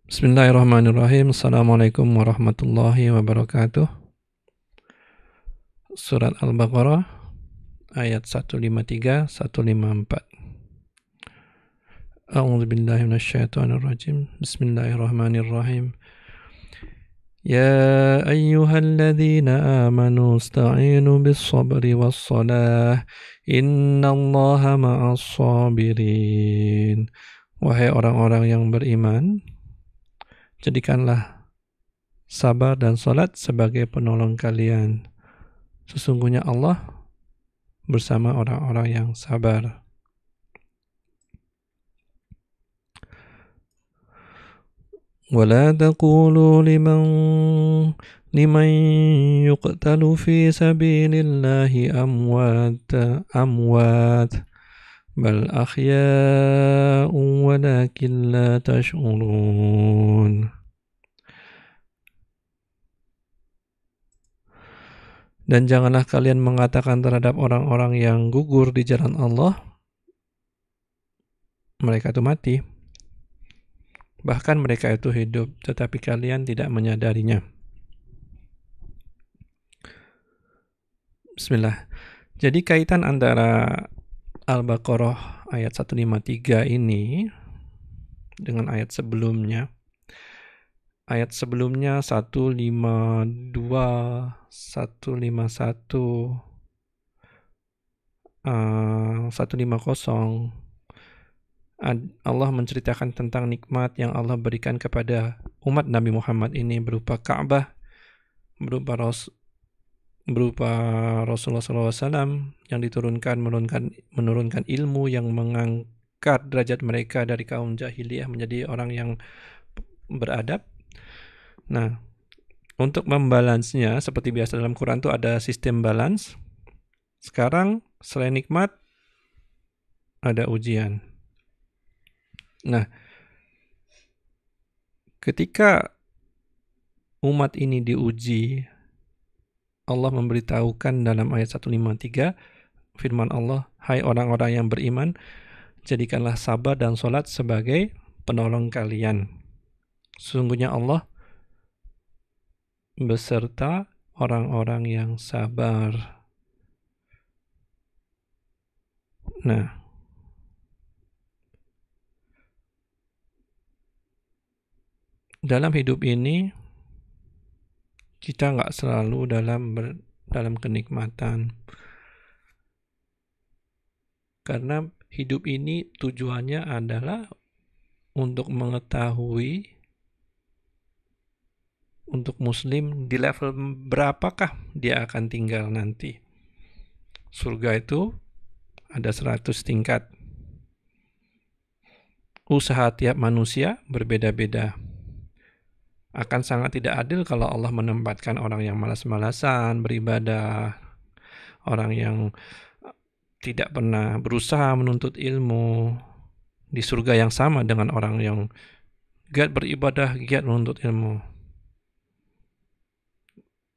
Bismillahirrahmanirrahim. Assalamualaikum warahmatullahi wabarakatuh. Surat Al-Baqarah ayat 153 154. A'udzu billahi minasyaitonir rajim. Bismillahirrahmanirrahim. Ya ayyuhalladzina amanu ista'inu bis-sabri was-salah. Innallaha ma'as sabirin. Wahai orang-orang yang beriman, jadikanlah sabar dan salat sebagai penolong kalian. Sesungguhnya Allah bersama orang-orang yang sabar. ولا تقولوا لمن يقتل في سبيل الله أموات بل أحياء ولكن لا تشعرون. Dan janganlah kalian mengatakan terhadap orang-orang yang gugur di jalan Allah, mereka itu mati. Bahkan mereka itu hidup, tetapi kalian tidak menyadarinya. Bismillah. Jadi kaitan antara Al-Baqarah ayat 153 ini dengan ayat sebelumnya. Ayat sebelumnya 152, 151, 150. Allah menceritakan tentang nikmat yang Allah berikan kepada umat Nabi Muhammad ini berupa Ka'bah, berupa Rasulullah SAW yang menurunkan ilmu yang mengangkat derajat mereka dari kaum jahiliyah menjadi orang yang beradab. Nah, untuk membalansnya, seperti biasa dalam Quran itu ada sistem balance. Sekarang selain nikmat ada ujian. Nah, ketika umat ini diuji, Allah memberitahukan dalam ayat 153, firman Allah, hai orang-orang yang beriman, jadikanlah sabar dan salat sebagai penolong kalian. Sesungguhnya Allah beserta orang-orang yang sabar. Nah, dalam hidup ini kita nggak selalu dalam kenikmatan, karena hidup ini tujuannya adalah untuk mengetahui untuk muslim di level berapakah dia akan tinggal nanti. Surga itu ada 100 tingkat. Usaha tiap manusia berbeda-beda. Akan sangat tidak adil kalau Allah menempatkan orang yang malas-malasan beribadah, orang yang tidak pernah berusaha menuntut ilmu di surga yang sama dengan orang yang giat beribadah, giat menuntut ilmu.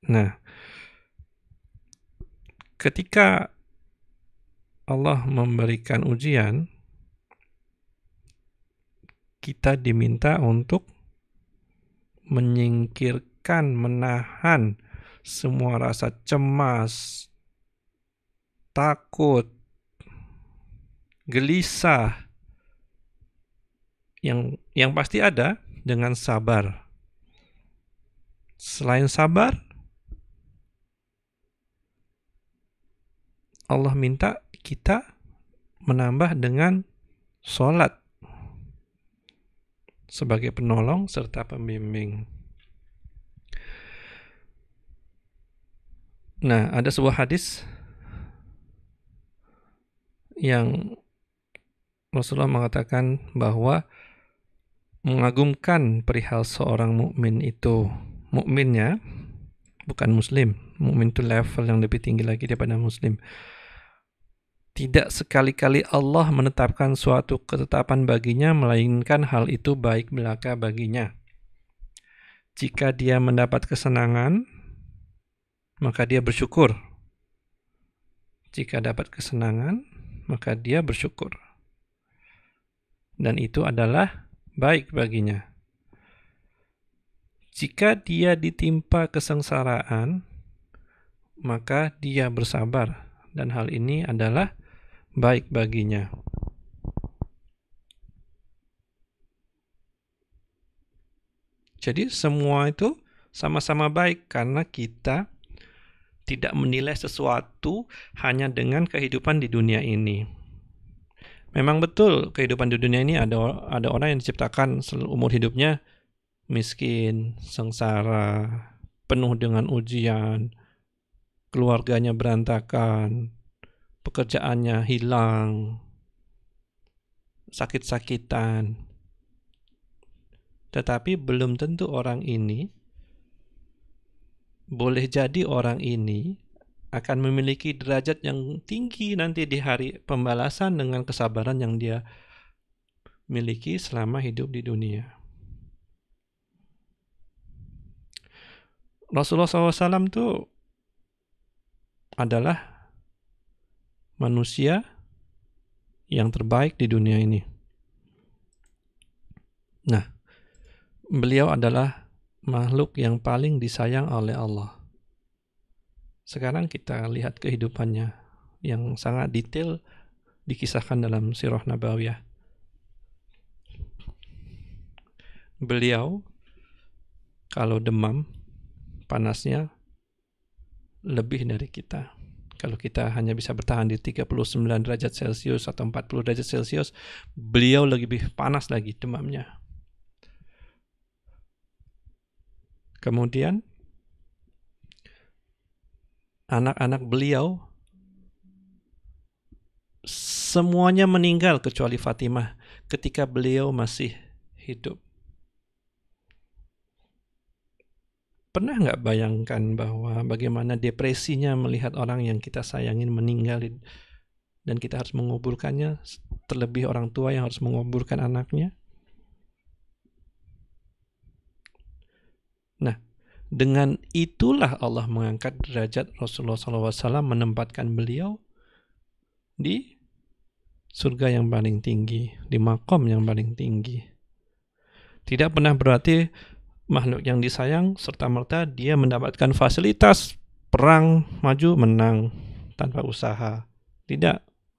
Nah, ketika Allah memberikan ujian, kita diminta untuk menyingkirkan, menahan semua rasa cemas, takut, gelisah yang pasti ada dengan sabar. Selain sabar, Allah minta kita menambah dengan sholat sebagai penolong serta pembimbing. Nah, ada sebuah hadis yang Rasulullah mengatakan bahwa mengagumkan perihal seorang mukmin itu, mukminnya bukan muslim, mukmin itu level yang lebih tinggi lagi daripada muslim. Tidak sekali-kali Allah menetapkan suatu ketetapan baginya, melainkan hal itu baik belaka baginya. Jika dia mendapat kesenangan, maka dia bersyukur. Jika dapat kesenangan, maka dia bersyukur. Dan itu adalah baik baginya. Jika dia ditimpa kesengsaraan, maka dia bersabar, dan hal ini adalah baik baginya. Jadi semua itu sama-sama baik karena kita tidak menilai sesuatu hanya dengan kehidupan di dunia ini. Memang betul kehidupan di dunia ini ada orang yang diciptakan umur hidupnya miskin, sengsara, penuh dengan ujian, keluarganya berantakan, pekerjaannya hilang, sakit-sakitan. Tetapi belum tentu orang ini, boleh jadi orang ini akan memiliki derajat yang tinggi nanti di hari pembalasan dengan kesabaran yang dia miliki selama hidup di dunia. Rasulullah SAW itu adalah manusia yang terbaik di dunia ini. Nah, beliau adalah makhluk yang paling disayang oleh Allah. Sekarang kita lihat kehidupannya yang sangat detail dikisahkan dalam Sirah Nabawiyah. Beliau kalau demam, panasnya lebih dari kita. Kalau kita hanya bisa bertahan di 39 derajat Celcius atau 40 derajat Celcius, beliau lebih panas lagi demamnya. Kemudian anak-anak beliau semuanya meninggal kecuali Fatimah ketika beliau masih hidup. Pernah nggak bayangkan bahwa bagaimana depresinya melihat orang yang kita sayangin meninggal dan kita harus menguburkannya, terlebih orang tua yang harus menguburkan anaknya? Nah, dengan itulah Allah mengangkat derajat Rasulullah SAW, menempatkan beliau di surga yang paling tinggi, di maqam yang paling tinggi. Tidak pernah berarti makhluk yang disayang serta-merta dia mendapatkan fasilitas perang, maju, menang tanpa usaha. Tidak,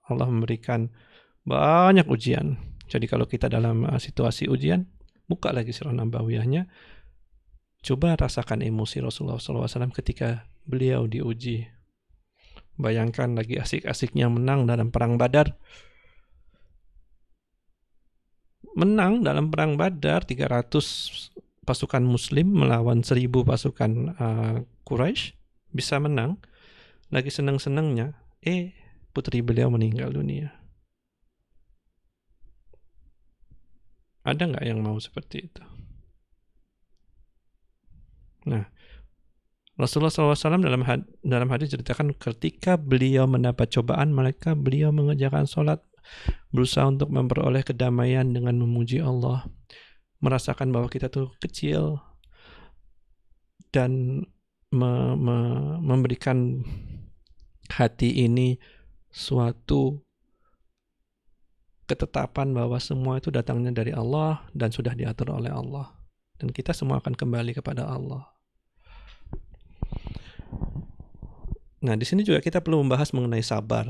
Allah memberikan banyak ujian. Jadi kalau kita dalam situasi ujian, buka lagi Sirah Nabawiyahnya, coba rasakan emosi Rasulullah SAW ketika beliau diuji. Bayangkan lagi asik-asiknya menang dalam perang Badar. Menang dalam perang Badar 300 pasukan muslim melawan 1000 pasukan Quraisy, bisa menang. Lagi senang-senangnya, putri beliau meninggal dunia. Ada nggak yang mau seperti itu? Nah, Rasulullah SAW dalam hadis ceritakan ketika beliau mendapat cobaan, maka beliau mengerjakan sholat, berusaha untuk memperoleh kedamaian dengan memuji Allah, merasakan bahwa kita tuh kecil, dan memberikan hati ini suatu ketetapan bahwa semua itu datangnya dari Allah dan sudah diatur oleh Allah, dan kita semua akan kembali kepada Allah. Nah, di sini juga kita perlu membahas mengenai sabar.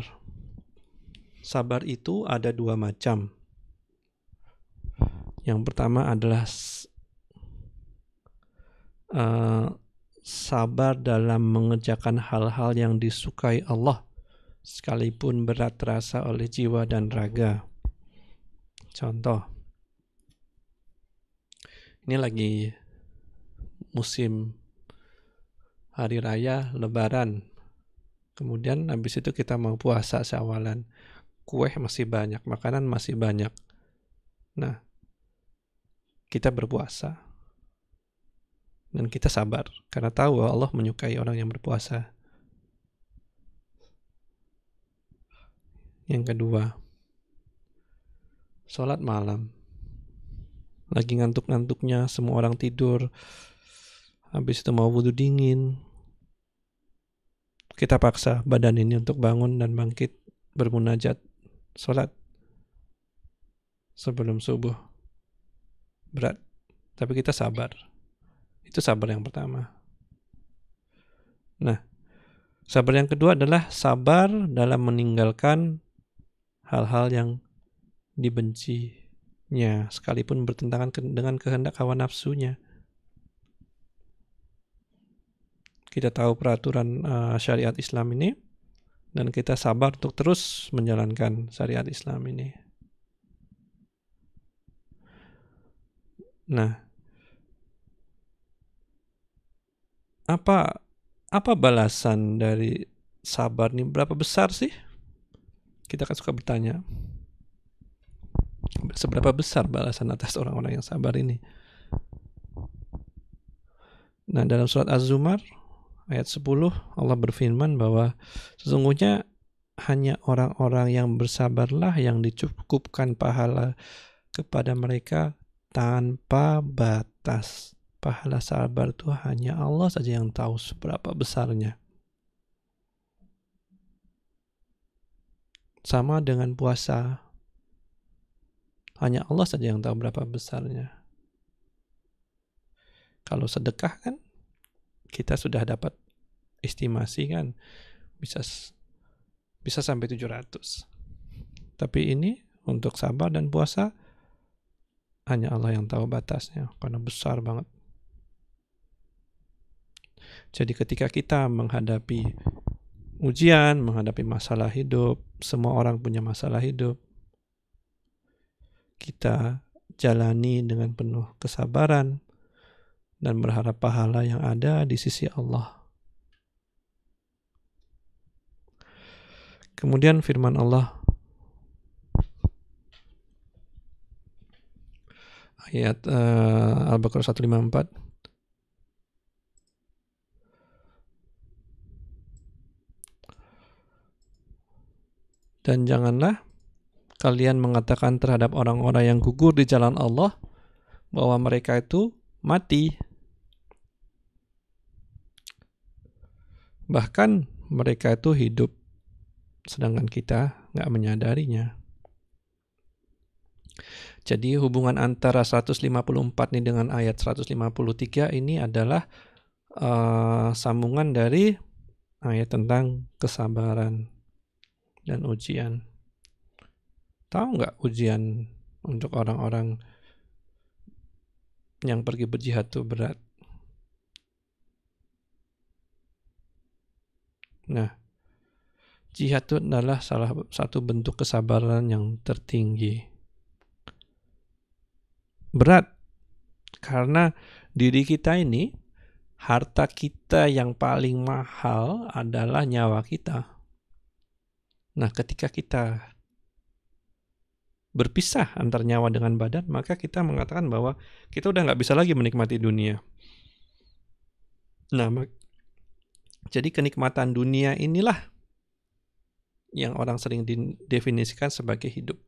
Sabar itu ada dua macam. Yang pertama adalah sabar dalam mengerjakan hal-hal yang disukai Allah, sekalipun berat terasa oleh jiwa dan raga. Contoh, ini lagi musim hari raya Lebaran, kemudian habis itu kita mau puasa Syawalan, kue masih banyak, makanan masih banyak. Nah, kita berpuasa dan kita sabar karena tahu bahwa Allah menyukai orang yang berpuasa. Yang kedua, sholat malam. Lagi ngantuk-ngantuknya, semua orang tidur, habis itu mau wudu dingin, kita paksa badan ini untuk bangun dan bangkit bermunajat, sholat sebelum subuh. Berat, tapi kita sabar. Itu sabar yang pertama. Nah, sabar yang kedua adalah sabar dalam meninggalkan hal-hal yang dibencinya, sekalipun bertentangan dengan kehendak hawa nafsunya. Kita tahu peraturan syariat Islam ini, dan kita sabar untuk terus menjalankan syariat Islam ini. Nah, apa balasan dari sabar ini? Berapa besar sih? Kita kan suka bertanya, seberapa besar balasan atas orang-orang yang sabar ini? Nah, dalam surat Az-Zumar ayat 10 Allah berfirman bahwa sesungguhnya hanya orang-orang yang bersabarlah yang dicukupkan pahala kepada mereka tanpa batas. Pahala sabar itu hanya Allah saja yang tahu seberapa besarnya. Sama dengan puasa, hanya Allah saja yang tahu berapa besarnya. Kalau sedekah kan kita sudah dapat estimasi kan bisa sampai 700. Tapi ini untuk sabar dan puasa hanya Allah yang tahu batasnya karena besar banget. Jadi ketika kita menghadapi ujian, menghadapi masalah hidup, semua orang punya masalah hidup, kita jalani dengan penuh kesabaran dan berharap pahala yang ada di sisi Allah. Kemudian firman Allah ayat Al-Baqarah 154, dan janganlah kalian mengatakan terhadap orang-orang yang gugur di jalan Allah bahwa mereka itu mati. Bahkan mereka itu hidup, sedangkan kita nggak menyadarinya. Jadi hubungan antara 154 ini dengan ayat 153 ini adalah sambungan dari ayat tentang kesabaran dan ujian. Tahu nggak ujian untuk orang-orang yang pergi berjihad itu berat? Nah, jihad itu adalah salah satu bentuk kesabaran yang tertinggi. Berat karena diri kita ini, harta kita yang paling mahal adalah nyawa kita. Nah, ketika kita berpisah antar nyawa dengan badan, maka kita mengatakan bahwa kita udah nggak bisa lagi menikmati dunia. Nah, jadi kenikmatan dunia inilah yang orang sering didefinisikan sebagai hidup.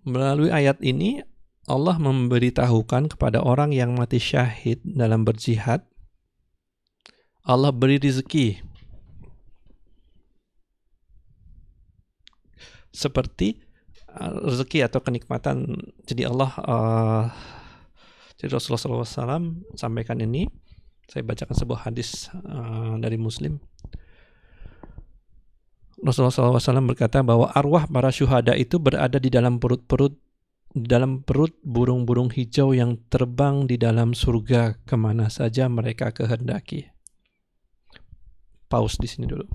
Melalui ayat ini, Allah memberitahukan kepada orang yang mati syahid dalam berjihad, Allah beri rezeki seperti rezeki atau kenikmatan. Jadi jadi Rasulullah SAW sampaikan ini. Saya bacakan sebuah hadis dari Muslim. Rasulullah SAW berkata bahwa arwah para syuhada itu berada di dalam perut burung-burung hijau yang terbang di dalam surga kemana saja mereka kehendaki. Pause di sini dulu.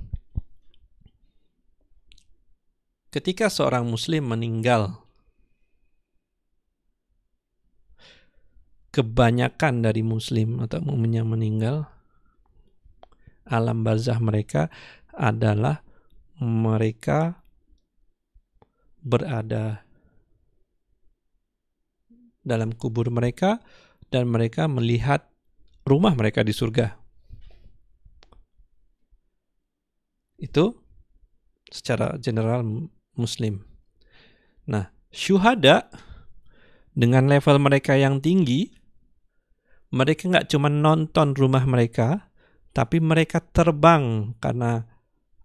Ketika seorang muslim meninggal, kebanyakan dari muslim atau mukmin yang meninggal, alam barzah mereka adalah mereka berada dalam kubur mereka dan mereka melihat rumah mereka di surga. Itu secara general muslim. Nah, syuhada dengan level mereka yang tinggi, mereka nggak cuma nonton rumah mereka, tapi mereka terbang karena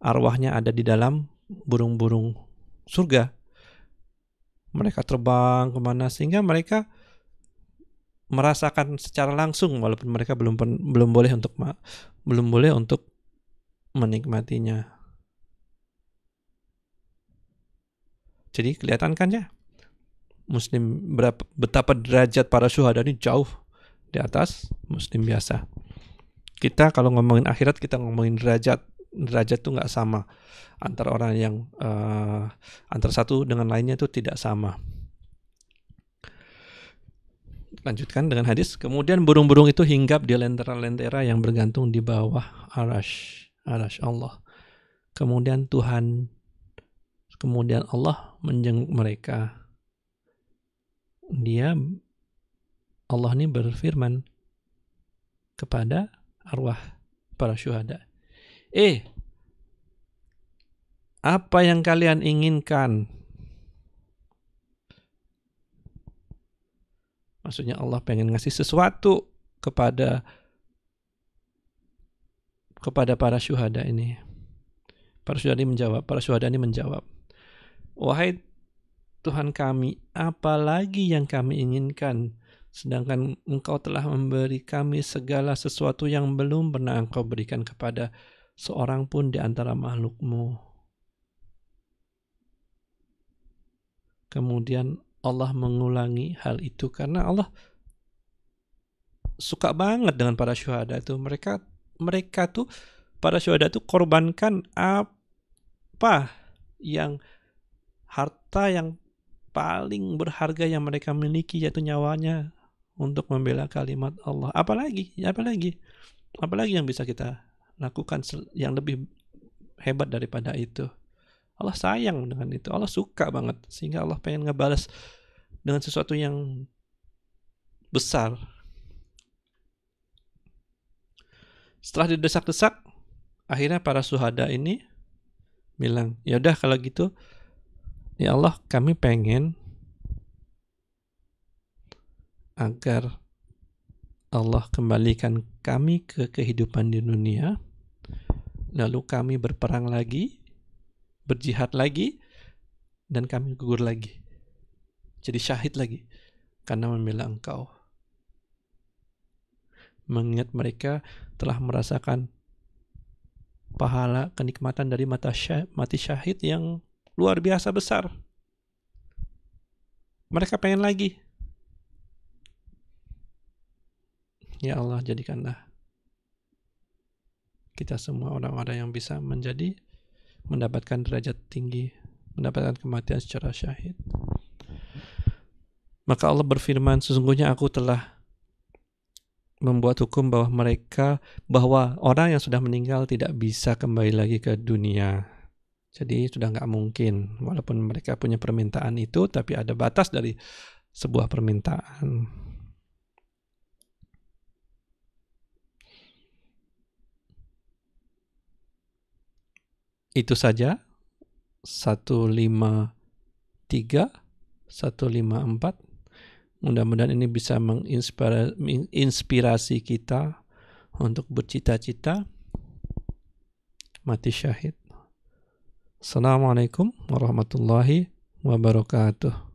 arwahnya ada di dalam burung-burung surga. Mereka terbang kemana sehingga mereka merasakan secara langsung walaupun mereka belum boleh untuk menikmatinya. Jadi kelihatan kan ya, Muslim betapa derajat para syuhada ini jauh di atas Muslim biasa. Kita kalau ngomongin akhirat, kita ngomongin derajat tuh nggak sama antara orang yang antara satu dengan lainnya itu tidak sama. Lanjutkan dengan hadis. Kemudian burung-burung itu hinggap di lentera-lentera yang bergantung di bawah arash Allah. Kemudian Allah menjenguk mereka. Allah ini berfirman kepada arwah para syuhada. Apa yang kalian inginkan? Maksudnya Allah pengen ngasih sesuatu kepada para syuhada ini. Para syuhada ini menjawab, wahai Tuhan kami, apalagi yang kami inginkan, sedangkan Engkau telah memberi kami segala sesuatu yang belum pernah Engkau berikan kepada seorang pun di antara makhluk-Mu. Kemudian Allah mengulangi hal itu karena Allah suka banget dengan para syuhada itu. Mereka tuh, para syuhada tuh korbankan harta yang paling berharga yang mereka miliki, yaitu nyawanya untuk membela kalimat Allah. Apalagi yang bisa kita lakukan yang lebih hebat daripada itu? Allah sayang dengan itu, Allah suka banget, sehingga Allah pengen ngebalas dengan sesuatu yang besar. Setelah didesak-desak, akhirnya para syuhada ini bilang, ya udah kalau gitu, ya Allah, kami pengen agar Allah kembalikan kami ke kehidupan di dunia, lalu kami berperang lagi, berjihad lagi, dan kami gugur lagi, jadi syahid lagi karena membela Engkau. Mengingat mereka telah merasakan pahala kenikmatan dari mati syahid yang luar biasa besar. Mereka pengen lagi. Ya Allah, jadikanlah kita semua orang-orang yang bisa mendapatkan derajat tinggi, mendapatkan kematian secara syahid. Maka Allah berfirman, sesungguhnya aku telah membuat hukum bahwa orang yang sudah meninggal tidak bisa kembali lagi ke dunia. Jadi sudah nggak mungkin, walaupun mereka punya permintaan itu, tapi ada batas dari sebuah permintaan. Itu saja 153, 154. Mudah-mudahan ini bisa menginspirasi kita untuk bercita-cita mati syahid. Assalamualaikum warahmatullahi wabarakatuh.